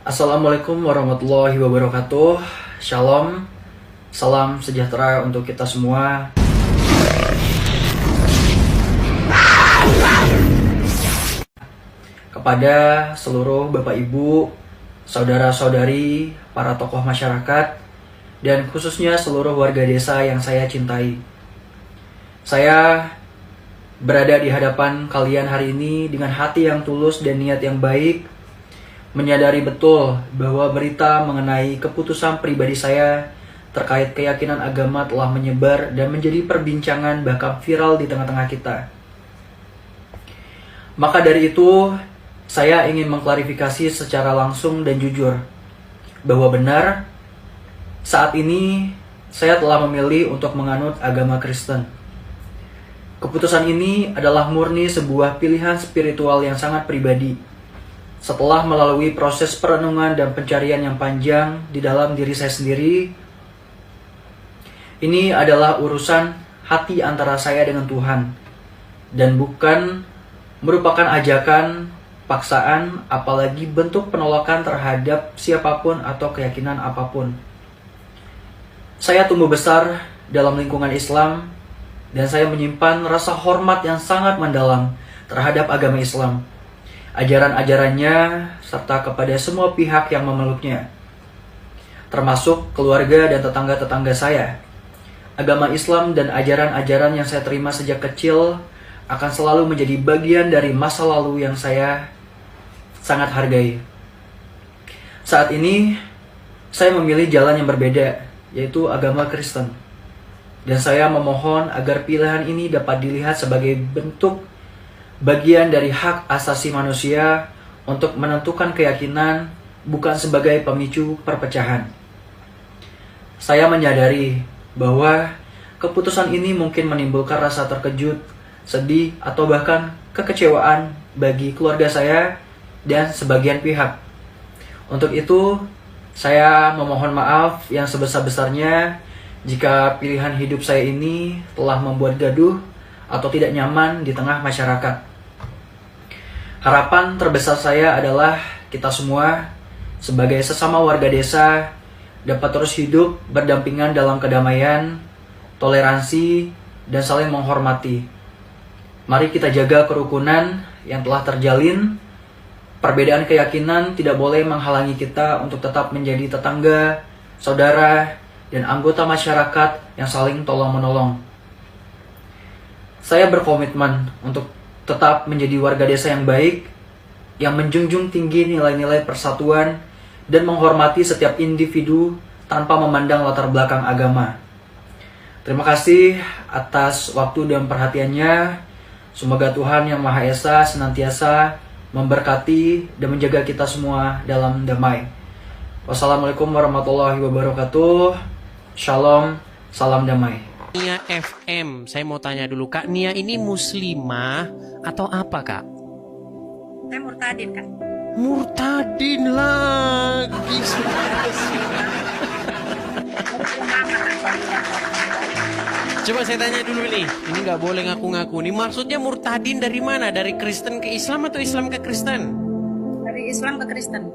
Assalamualaikum warahmatullahi wabarakatuh. Shalom, salam sejahtera untuk kita semua. Kepada seluruh Bapak Ibu, saudara-saudari, para tokoh masyarakat, dan khususnya seluruh warga desa yang saya cintai. Saya berada di hadapan kalian hari ini dengan hati yang tulus dan niat yang baik, menyadari betul bahwa berita mengenai keputusan pribadi saya terkait keyakinan agama telah menyebar dan menjadi perbincangan bahkan viral di tengah-tengah kita. Maka dari itu, saya ingin mengklarifikasi secara langsung dan jujur bahwa benar saat ini saya telah memilih untuk menganut agama Kristen. Keputusan ini adalah murni sebuah pilihan spiritual yang sangat pribadi. Setelah melalui proses perenungan dan pencarian yang panjang di dalam diri saya sendiri, ini adalah urusan hati antara saya dengan Tuhan, dan bukan merupakan ajakan, paksaan, apalagi bentuk penolakan terhadap siapapun atau keyakinan apapun. Saya tumbuh besar dalam lingkungan Islam, dan saya menyimpan rasa hormat yang sangat mendalam terhadap agama Islam, ajaran-ajarannya, serta kepada semua pihak yang memeluknya, termasuk keluarga dan tetangga-tetangga saya. Agama Islam dan ajaran-ajaran yang saya terima sejak kecil akan selalu menjadi bagian dari masa lalu yang saya sangat hargai. Saat ini, saya memilih jalan yang berbeda, yaitu agama Kristen. Dan saya memohon agar pilihan ini dapat dilihat sebagai bentuk bagian dari hak asasi manusia untuk menentukan keyakinan, bukan sebagai pemicu perpecahan. Saya menyadari bahwa keputusan ini mungkin menimbulkan rasa terkejut, sedih, atau bahkan kekecewaan bagi keluarga saya dan sebagian pihak. Untuk itu, saya memohon maaf yang sebesar-besarnya jika pilihan hidup saya ini telah membuat gaduh atau tidak nyaman di tengah masyarakat. Harapan terbesar saya adalah kita semua sebagai sesama warga desa dapat terus hidup berdampingan dalam kedamaian, toleransi, dan saling menghormati. Mari kita jaga kerukunan yang telah terjalin. Perbedaan keyakinan tidak boleh menghalangi kita untuk tetap menjadi tetangga, saudara, dan anggota masyarakat yang saling tolong-menolong. Saya berkomitmen untuk tetap menjadi warga desa yang baik, yang menjunjung tinggi nilai-nilai persatuan dan menghormati setiap individu tanpa memandang latar belakang agama. Terima kasih atas waktu dan perhatiannya. Semoga Tuhan Yang Maha Esa senantiasa memberkati dan menjaga kita semua dalam damai. Wassalamualaikum warahmatullahi wabarakatuh. Shalom, salam damai. Nia FM, saya mau tanya dulu Kak, Nia ini muslimah atau apa Kak? Saya murtadin, Kak. Murtadin lagi. Coba saya tanya dulu nih, ini nggak boleh ngaku-ngaku. Nih maksudnya murtadin dari mana? Dari Kristen ke Islam atau Islam ke Kristen? Dari Islam ke Kristen.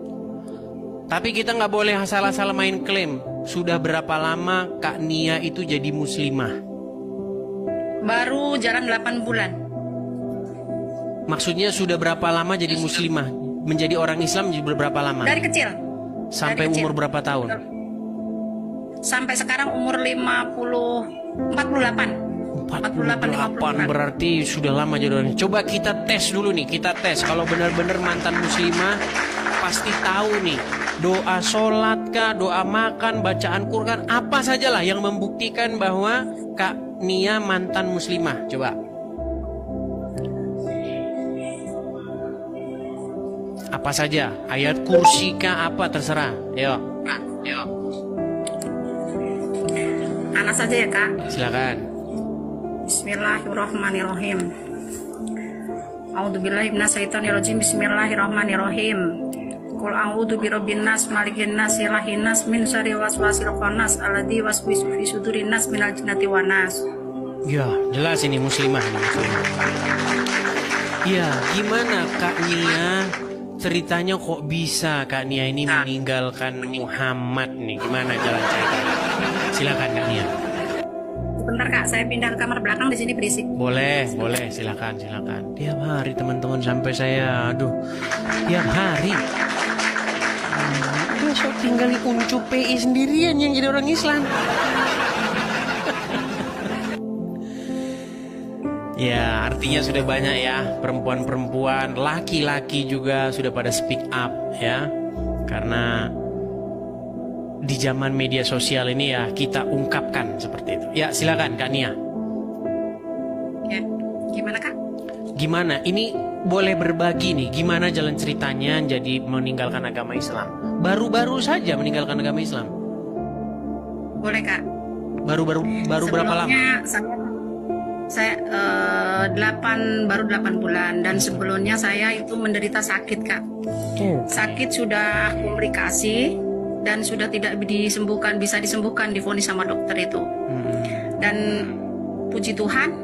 Tapi kita nggak boleh salah-salah main klaim. Sudah berapa lama Kak Nia itu jadi muslimah? Baru jalan 8 bulan. Maksudnya sudah berapa lama jadi muslimah? Menjadi orang Islam berapa lama? Dari kecil. Sampai Dari kecil. umur berapa tahun? Sampai sekarang umur 48. 48 berarti sudah lama jadi orang. Coba kita tes dulu nih, kita tes. Kalau benar-benar mantan muslimah pasti tahu nih. Doa sholat kah, doa makan, bacaan Quran, apa sajalah yang membuktikan bahwa Kak Nia mantan muslimah. Coba. Apa saja, ayat kursi kah, apa terserah. Yuk. Anak saja ya, Kak. Silakan. Bismillahirrahmanirrahim. A'udzubillahi minasyaitonirrajim. Bismillahirrahmanirrahim. Qul a'udzu birabbin nas, malikin nas, ilahin nas, min syarri waswasil khannas, alladzi waswisu fi sudurin nas, minal jinnati wan nas. Ya, jelas ini muslimah. Ya, gimana Kak Nia ceritanya kok bisa Kak Nia ini meninggalkan Muhammad nih? Gimana jalan ceritanya? Silakan Kak Nia. Sebentar Kak, saya pindah ke kamar belakang, di sini berisik. Boleh, silakan. Tiap hari teman-teman sampai saya, tiap hari. Besok tinggal Uncu PI sendirian yang jadi orang Islam. Ya, artinya sudah banyak ya perempuan-perempuan, laki-laki juga sudah pada speak up ya. Karena di zaman media sosial ini ya kita ungkapkan seperti itu. Ya, silakan Kak Nia. Ya, gimana Kak? Gimana? Ini boleh berbagi nih, gimana jalan ceritanya jadi meninggalkan agama Islam? Baru-baru saja meninggalkan agama Islam. Boleh Kak. Baru berapa lama? Saya baru 8 bulan, dan sebelumnya saya itu menderita sakit Kak. Sakit sudah komplikasi dan sudah tidak bisa disembuhkan, divonis sama dokter itu. Dan puji Tuhan,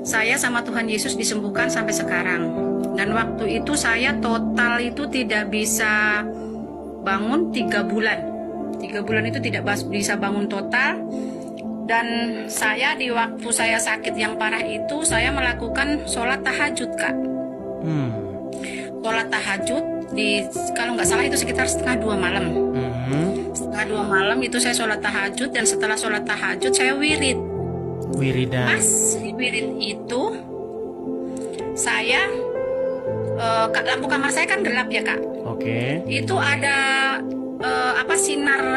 saya sama Tuhan Yesus disembuhkan sampai sekarang. Dan waktu itu saya total itu tidak bisa bangun 3 bulan. 3 bulan itu tidak bisa bangun total. Dan saya di waktu saya sakit yang parah itu, saya melakukan sholat tahajud Kak. Sholat tahajud kalau nggak salah itu sekitar 1:30 malam. 1:30 malam itu saya sholat tahajud, dan setelah sholat tahajud saya wirid. Wiridan. Pas di wirid itu saya lampu kamar saya kan gelap ya Kak. Oke. Itu ada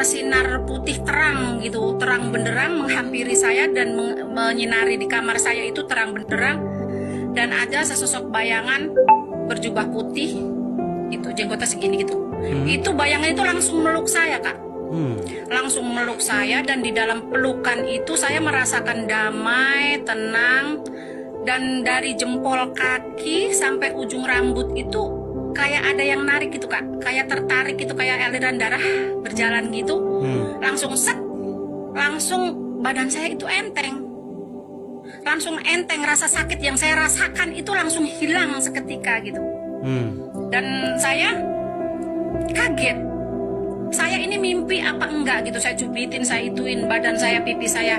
sinar putih terang gitu, terang benderang menghampiri saya dan menyinari di kamar saya itu terang benderang, dan ada sesosok bayangan berjubah putih itu, jenggotnya segini gitu. Itu bayangan itu langsung meluk saya Kak. Langsung meluk saya, dan di dalam pelukan itu saya merasakan damai, tenang, dan dari jempol kaki sampai ujung rambut itu kayak ada yang narik gitu Kak, kayak tertarik gitu, kayak aliran darah berjalan gitu. Langsung badan saya itu enteng, langsung enteng, rasa sakit yang saya rasakan itu langsung hilang seketika gitu. Dan saya kaget, saya ini mimpi apa enggak gitu. Saya cubitin, saya ituin badan saya, pipi saya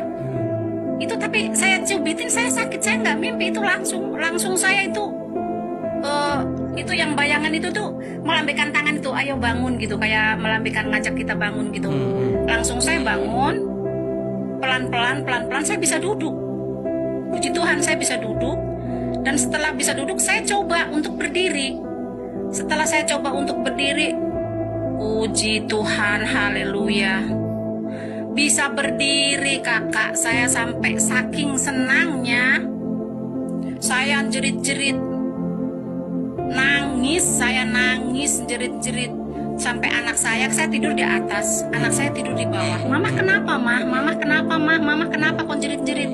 itu, tapi saya cubitin, saya sakit, saya nggak mimpi, itu langsung saya itu yang bayangan itu tuh melambaikan tangan itu, ayo bangun gitu, kayak melambaikan, ngajak kita bangun gitu. Langsung saya bangun, pelan-pelan saya bisa duduk. Puji Tuhan, saya bisa duduk. Dan setelah bisa duduk, saya coba untuk berdiri. Setelah saya coba untuk berdiri, puji Tuhan, haleluya, bisa berdiri Kakak. Saya sampai saking senangnya, saya jerit-jerit, saya nangis jerit-jerit, sampai anak saya tidur di atas, anak saya tidur di bawah. Mama kenapa mah? Mama kenapa mah? Mama kenapa kok jerit-jerit?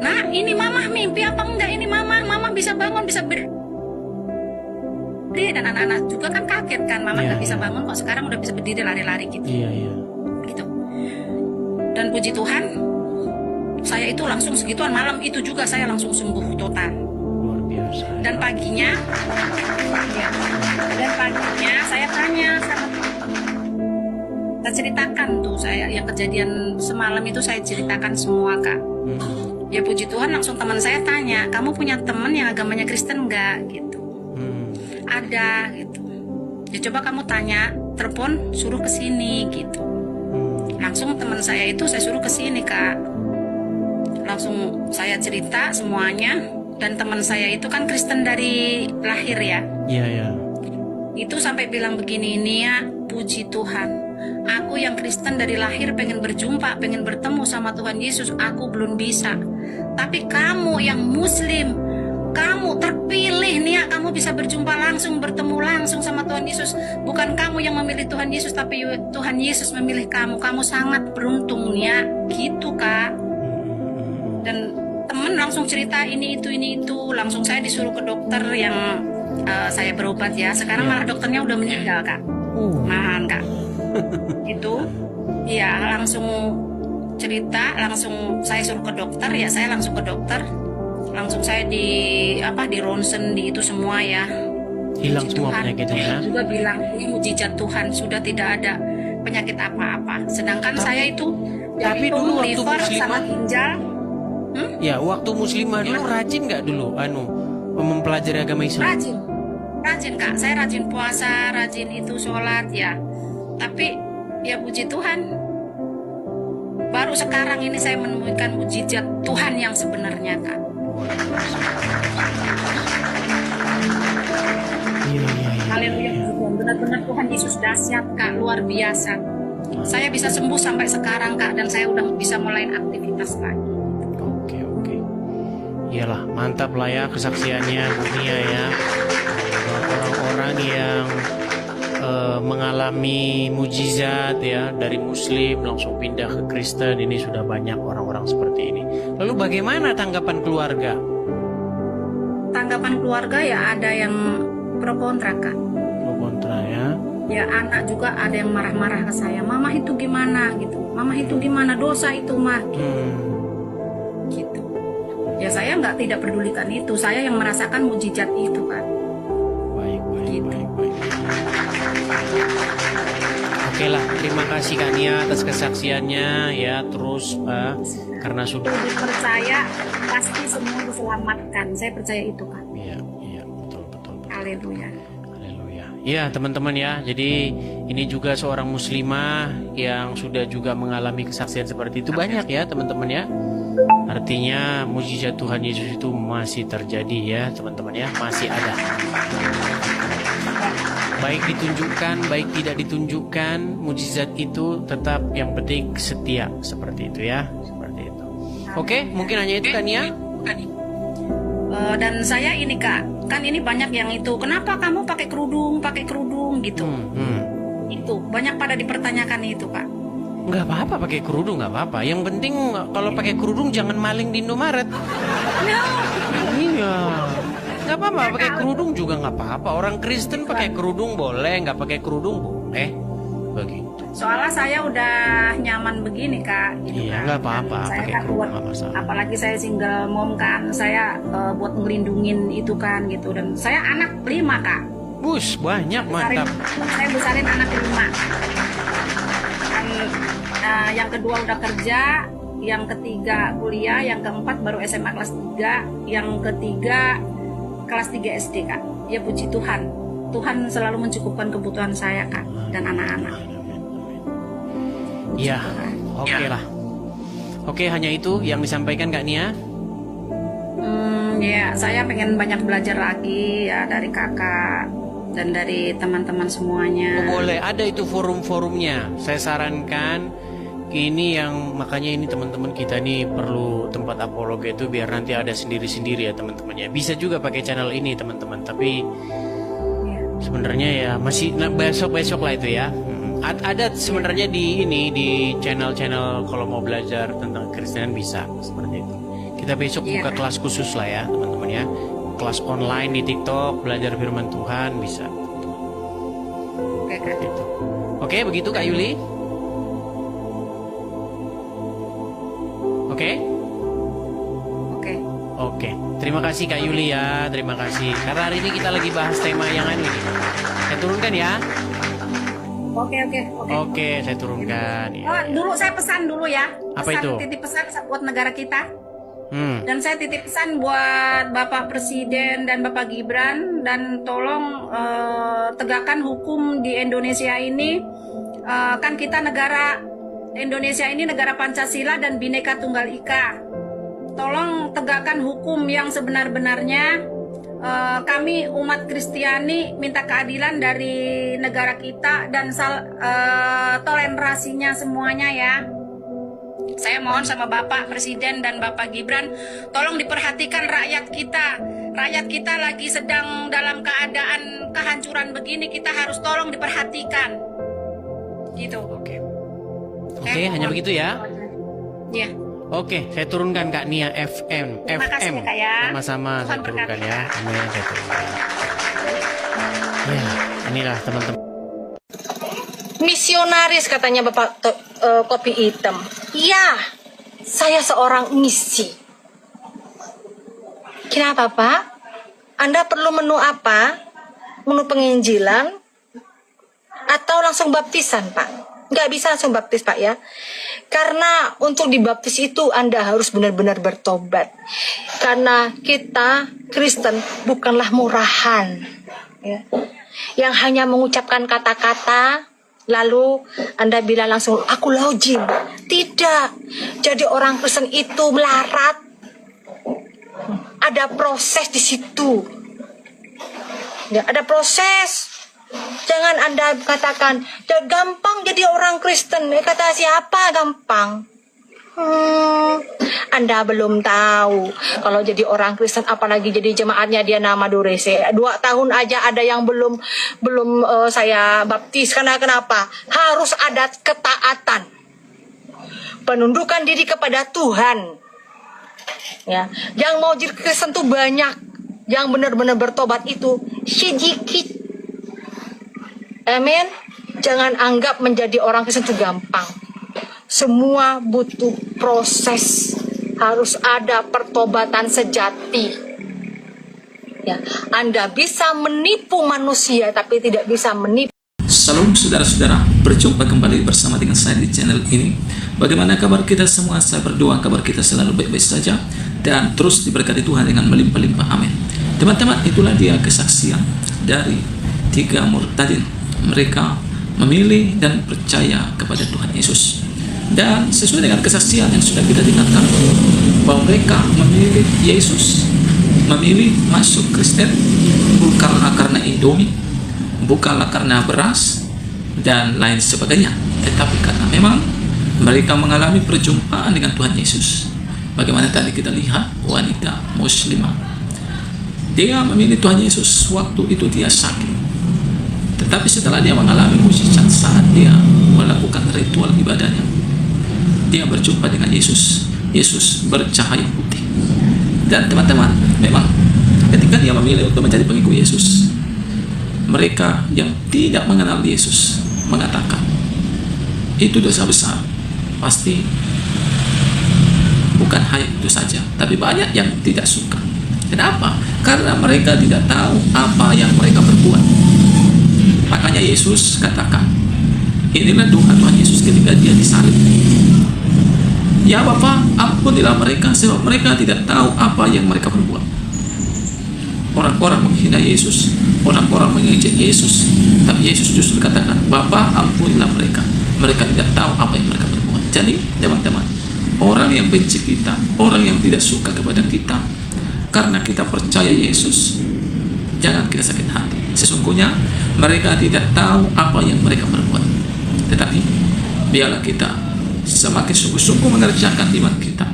Nah, ini mama mimpi apa enggak ini mama bisa bangun, bisa berdiri. Dan anak-anak juga kan kaget kan, mama nggak bisa bangun kok sekarang udah bisa berdiri, lari-lari gitu. Gitu. Dan puji Tuhan, saya itu langsung segituan, malam itu juga saya langsung sembuh total. Dan paginya saya tanya sama, saya ceritakan tuh, saya yang kejadian semalam itu saya ceritakan semua Kak. Ya puji Tuhan, langsung teman saya tanya, kamu punya teman yang agamanya Kristen nggak gitu? Ada gitu. Ya coba kamu tanya, telepon, suruh ke sini gitu. Langsung teman saya itu saya suruh ke sini Kak. Langsung saya cerita semuanya. Dan teman saya itu kan Kristen dari lahir ya. Iya. Itu sampai bilang begini, Nia, puji Tuhan, aku yang Kristen dari lahir pengen berjumpa, pengen bertemu sama Tuhan Yesus, aku belum bisa. Tapi kamu yang Muslim, kamu terpilih Nia, kamu bisa berjumpa langsung, bertemu langsung sama Tuhan Yesus. Bukan kamu yang memilih Tuhan Yesus, tapi Tuhan Yesus memilih kamu. Kamu sangat beruntung Nia, gitu Kak. Dan temen langsung cerita ini itu, langsung saya disuruh ke dokter yang saya berobat ya. Sekarang malah dokternya udah meninggal Kak. Malahan Kak. Itu, iya langsung cerita, langsung saya suruh ke dokter ya, saya langsung ke dokter, langsung saya di ronsen di itu semua ya. Hilang puji semua Tuhan. penyakitnya, ya? Dia juga bilang ini mujizat Tuhan, sudah tidak ada penyakit apa-apa. Sedangkan saya itu tapi jantung, dulu waktu liver, muslimah- sama ginjal. Ya, waktu muslimah dulu rajin nggak dulu mempelajari agama Islam? Rajin Kak, saya rajin puasa, rajin itu sholat ya. Tapi ya puji Tuhan, baru sekarang ini saya menemukan mujizat Tuhan yang sebenarnya Kak. Iya. Haleluya, puji Tuhan. Benar-benar Tuhan Yesus dahsyat Kak, luar biasa. Saya bisa sembuh sampai sekarang Kak, dan saya udah bisa mulai aktivitas lagi. Oke. Iyalah, mantap lah ya kesaksiannya Bu Nia ya. Orang-orang yang mengalami mujizat ya, dari Muslim langsung pindah ke Kristen, ini sudah banyak orang-orang seperti ini. Lalu bagaimana tanggapan keluarga? Tanggapan keluarga ya ada yang pro kontra Kak. Pro kontra ya. Ya anak juga ada yang marah-marah ke saya. Mama itu gimana gitu. Mama itu gimana, dosa itu mah gitu. Ya saya tidak pedulikan itu. Saya yang merasakan mujizat itu Kak. Baik. Gitu. Oke lah, terima kasih Kak Nia atas kesaksiannya ya. Terus karena sudah Percaya pasti semua diselamatkan. Saya percaya itu Kak. Iya, betul. Haleluya. Ya teman-teman ya, jadi ini juga seorang muslimah yang sudah juga mengalami kesaksian seperti itu. Banyak ya teman-teman ya. Artinya mujizat Tuhan Yesus itu masih terjadi ya teman-teman ya, masih ada. Baik ditunjukkan, baik tidak ditunjukkan, mujizat itu tetap yang penting setia, seperti itu ya, seperti itu. Oke, mungkin hanya itu kan ya. Dan saya ini Kak, kan ini banyak yang itu, kenapa kamu pakai kerudung gitu. Itu banyak pada dipertanyakan itu Kak. Nggak apa-apa pakai kerudung, nggak apa-apa. Yang penting kalau pakai kerudung jangan maling di Indomaret. Iya, nggak apa-apa pakai kerudung juga nggak apa-apa. Orang Kristen pakai kerudung boleh, nggak pakai kerudung boleh, begitu. Soalnya saya udah nyaman begini Kak. Gitu, Iya, Kak. nggak apa-apa Dan saya pakai kan kerudung buat, nggak masalah. apalagi saya single mom kan, saya buat ngelindungin itu kan gitu. Dan saya anak 5 Kak. Bus banyak mantap. Saya besarin anak 5. Dan, yang kedua udah kerja, yang ketiga kuliah, yang keempat baru SMA kelas 3, yang ketiga kelas 3 SD Kak. Ya puji Tuhan, Tuhan selalu mencukupkan kebutuhan saya Kak dan anak-anak. Iya, oke lah. Oke, hanya itu yang disampaikan Kak Nia. Ya, saya pengen banyak belajar lagi ya dari kakak dan dari teman-teman semuanya. Oh, boleh, ada itu forum-forumnya. Saya sarankan ini yang makanya ini teman-teman kita nih perlu tempat apologi itu biar nanti ada sendiri-sendiri ya teman-temannya. Bisa juga pakai channel ini teman-teman, tapi sebenarnya ya masih besok-besok lah itu ya. Ada sebenarnya di channel-channel kalau mau belajar tentang Kristen bisa seperti itu. Kita besok buka kelas khusus lah ya teman-teman ya. Kelas online di TikTok belajar firman Tuhan bisa. Oke Kak. Gitu. Oke, begitu Kak Yuli. Oke. Terima kasih Kak Yuli ya. Terima kasih. Karena hari ini kita lagi bahas tema yang ini. Saya turunkan ya. Oke, saya turunkan. Ya. Dulu saya pesan dulu ya. Apa itu? Titip pesan buat negara kita. Dan saya titip pesan buat Bapak Presiden dan Bapak Gibran, dan tolong tegakkan hukum di Indonesia ini. Kan kita negara Indonesia ini negara Pancasila dan Bhinneka Tunggal Ika. Tolong tegakkan hukum yang sebenar-benarnya. Kami umat Kristiani minta keadilan dari negara kita dan toleransinya semuanya ya. Saya mohon sama Bapak Presiden dan Bapak Gibran, tolong diperhatikan rakyat kita. Rakyat kita lagi sedang dalam keadaan kehancuran begini, kita harus tolong diperhatikan. Gitu. Oke, hanya begitu ya. Ya. Oke, saya turunkan Kak Nia FM. Terima kasih ya, Kak, ya. Sama-sama saya turunkan ya. Amin, saya turunkan. Ya, inilah teman-teman. Misionaris katanya Bapak Kopi Hitam. Iya, saya seorang misi. Kenapa Pak? Anda perlu menu apa? menurut penginjilan atau langsung baptisan, Pak? Nggak bisa langsung baptis, Pak, ya. Karena untuk dibaptis itu Anda harus benar-benar bertobat. Karena kita Kristen bukanlah murahan, ya, yang hanya mengucapkan kata-kata lalu Anda bilang langsung aku login. Tidak. Jadi orang Kristen itu melarat. Ada proses di situ. Ya, ada proses. Jangan Anda katakan gampang jadi orang Kristen. Kata siapa gampang? Anda belum tahu kalau jadi orang Kristen, apalagi jadi jemaatnya dia nama Durese. 2 tahun aja ada yang belum saya baptis. Karena kenapa? Harus ada ketaatan, penundukan diri kepada Tuhan. Ya, yang mau jadi Kristen tuh banyak, yang benar-benar bertobat itu sedikit. Amin. Jangan anggap menjadi orang Kristen itu gampang. Semua butuh proses. Harus ada pertobatan sejati. Ya, Anda bisa menipu manusia tapi tidak bisa menipu. Salam saudara-saudara, berjumpa kembali bersama dengan saya di channel ini. Bagaimana kabar kita semua? Saya berdoa kabar kita selalu baik-baik saja dan terus diberkati Tuhan dengan melimpah-limpah. Amin. Teman-teman, itulah dia kesaksian dari 3 murtadin. Mereka memilih dan percaya kepada Tuhan Yesus. Dan sesuai dengan kesaksian yang sudah kita dengarkan, bahwa mereka memilih Yesus, memilih masuk Kristen bukanlah karena Indomie, bukanlah karena beras dan lain sebagainya, tetapi karena memang mereka mengalami perjumpaan dengan Tuhan Yesus. Bagaimana tadi kita lihat wanita muslimah, dia memilih Tuhan Yesus waktu itu dia sakit. Tetapi setelah dia mengalami mukjizat saat dia melakukan ritual ibadahnya, dia berjumpa dengan Yesus. Yesus bercahaya putih. Dan teman-teman, memang ketika dia memilih untuk menjadi pengikut Yesus, mereka yang tidak mengenal Yesus mengatakan, itu dosa besar. Pasti bukan hanya itu saja, tapi banyak yang tidak suka. Kenapa? Karena mereka tidak tahu apa yang mereka perbuat. Makanya Yesus katakan, inilah doa Tuhan Yesus ketika dia disalib. Ya Bapa, ampunilah mereka sebab mereka tidak tahu apa yang mereka perbuat. Orang-orang menghina Yesus, orang-orang mengejek Yesus, tapi Yesus justru katakan, Bapa, ampunilah mereka. Mereka tidak tahu apa yang mereka perbuat. Jadi teman-teman, orang yang benci kita, orang yang tidak suka kepada kita, karena kita percaya Yesus, jangan kita sakit hati. Sesungguhnya mereka tidak tahu apa yang mereka perbuat. Tetapi biarlah kita semakin sungguh-sungguh mengerjakan iman kita,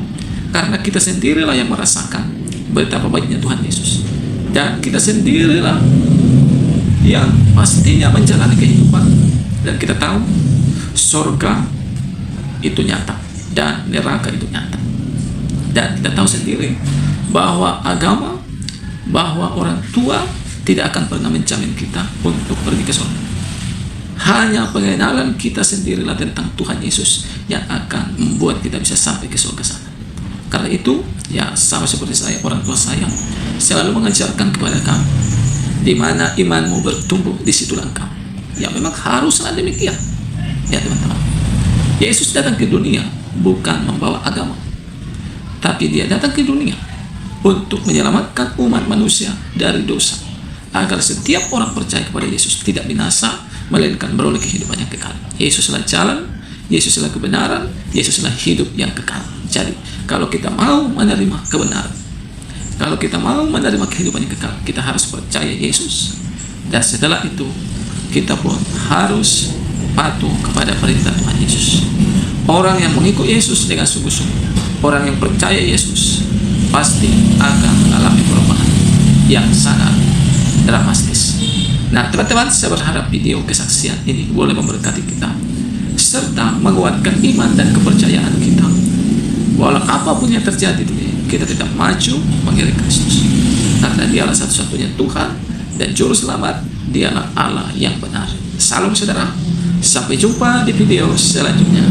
karena kita sendirilah yang merasakan betapa baiknya Tuhan Yesus, dan kita sendirilah yang pastinya menjalani kehidupan. Dan kita tahu surga itu nyata dan neraka itu nyata. Dan kita tahu sendiri bahwa agama, bahwa orang tua tidak akan pernah menjamin kita untuk pergi ke surga. Hanya pengenalan kita sendirilah tentang Tuhan Yesus yang akan membuat kita bisa sampai ke surga sana. Karena itu, ya sama seperti saya, orang tua saya selalu mengajarkan kepada kamu, di mana imanmu bertumbuh, di situlah engkau. Ya memang haruslah demikian. Ya teman-teman, Yesus datang ke dunia bukan membawa agama, tapi dia datang ke dunia untuk menyelamatkan umat manusia dari dosa, agar setiap orang percaya kepada Yesus tidak binasa, melainkan beroleh kehidupan yang kekal. Yesuslah jalan, Yesuslah kebenaran, Yesuslah hidup yang kekal. Jadi, kalau kita mau menerima kebenaran, kalau kita mau menerima kehidupan yang kekal, kita harus percaya Yesus. Dan setelah itu, kita pun harus patuh kepada perintah Tuhan Yesus. Orang yang mengikut Yesus dengan sungguh-sungguh, orang yang percaya Yesus, pasti akan mengalami perubahan yang sangat dramatis. Nah teman-teman, saya berharap video kesaksian ini boleh memberkati kita, serta menguatkan iman dan kepercayaan kita. Walau apapun yang terjadi, kita tetap maju mengiring Kristus, karena dialah satu-satunya Tuhan dan Juru Selamat. Dialah Allah yang benar. Salam saudara, sampai jumpa di video selanjutnya.